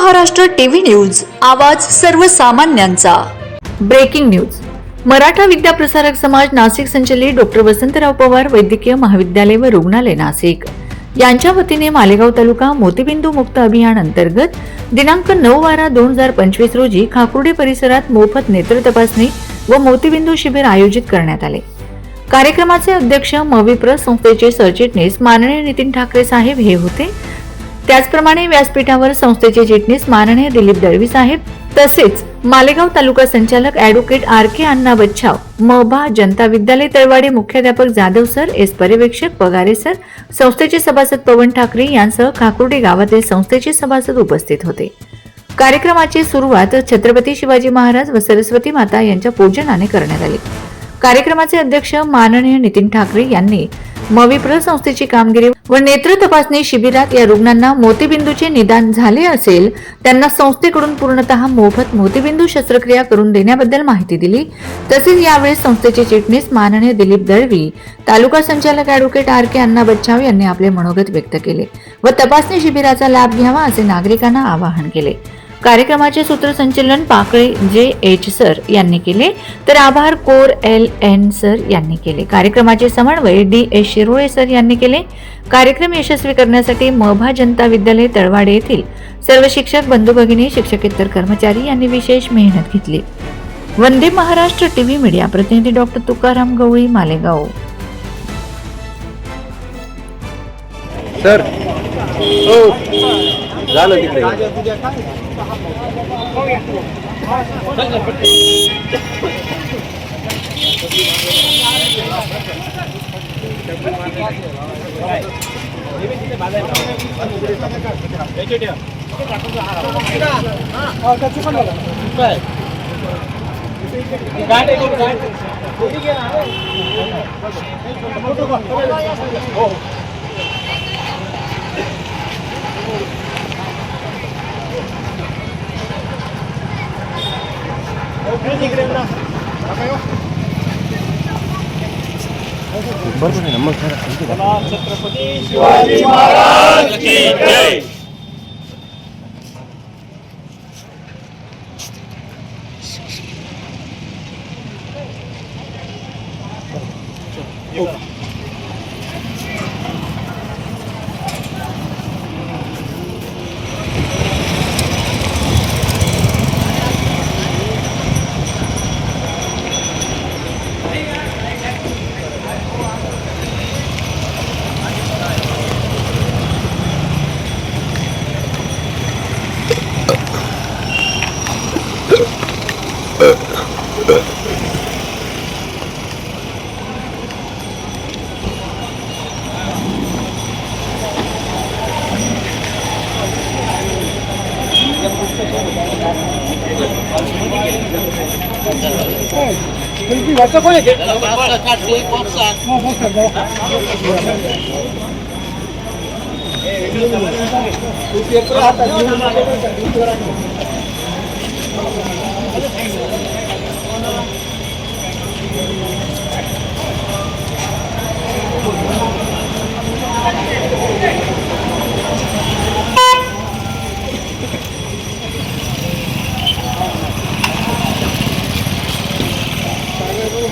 Maharashtra TV news, आवाज सर्वसामान्यांचा। Breaking news. Maratha विद्याप्रसारक समाज नाशिक संचलित डॉक्टर वसंतराव पवार वैद्यकीय महाविद्यालय व रुग्णालय नाशिक यांच्या वतीने मालेगाव तालुका मोतीबिंदू मुक्त अभियान अंतर्गत दिनांक 9/12/2025 रोजी खाकुर्डे परिसरात मोफत नेत्र तपासणी व मोतीबिंदू शिबिर आयोजित करण्यात आले। कार्यक्रमाचे अध्यक्ष मविप्र संस्थेचे सरचिटणीस माननीय नितीन ठाकरे साहेब हे होते। त्याचप्रमाणे व्यासपीठावर संस्थेचे चिटणीस माननीय दिलीप दळवी साहेब तसेच मालेगाव तालुका संचालक ॲडव्होकेट RK अण्णा बच्छाव, मभा जनता विद्यालय तळवाडे मुख्याध्यापक जाधव सर, एस पर्यवेक्षक पगारे सर, संस्थेचे सभासद पवन ठाकरे यांसह खाकुर्डे गावातील संस्थेचे सभासद उपस्थित होते। कार्यक्रमाची सुरुवात छत्रपती शिवाजी महाराज व सरस्वती माता यांच्या पूजनाने करण्यात आली। कार्यक्रमाचे अध्यक्ष माननीय नितीन ठाकरे यांनी मविप्र संस्थेची कामगिरी व नेत्र तपासणी शिबिरात या रुग्णांना मोतीबिंदूचे निदान झाले असेल त्यांना संस्थेकडून पूर्णतः मोफत मोतीबिंदू शस्त्रक्रिया करून देण्याबद्दल माहिती दिली। तसेच यावेळी संस्थेचे चिटणीस माननीय दिलीप दळवी, तालुका संचालक ॲडव्होकेट RK अण्णा बच्छाव यांनी आपले मनोगत व्यक्त केले व तपासणी शिबिराचा लाभ घ्यावा असे नागरिकांना आवाहन केले। कार्यक्रमाचे सूत्रसंचालन पाकळे JH सर यांनी केले तर आभार कोर LN सर यांनी केले। कार्यक्रमाचे समन्वय DS शिरोळे सर यांनी केले। कार्यक्रम यशस्वी करण्यासाठी मभा जनता विद्यालय तळवाडे येथील सर्व शिक्षक बंधू भगिनी, शिक्षकेतर कर्मचारी यांनी विशेष मेहनत घेतली। वंदे महाराष्ट्र टीव्ही मीडिया प्रतिनिधी डॉक्टर तुकाराम गवळी, मालेगाव। सर हो झालं तिकडे बरोबर आहे ना मग छत्रपती शिवाजी महाराज की जय।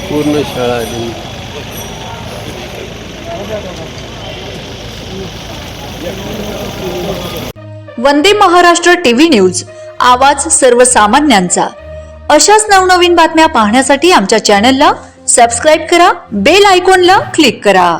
पूर्ण शाळा वंदे महाराष्ट्र टीव्ही न्यूज, आवाज सर्वसामान्यांचा। अशाच नवनवीन बातम्या पाहण्यासाठी आमच्या चॅनलला सबस्क्राइब करा, बेल आयकॉनला क्लिक करा।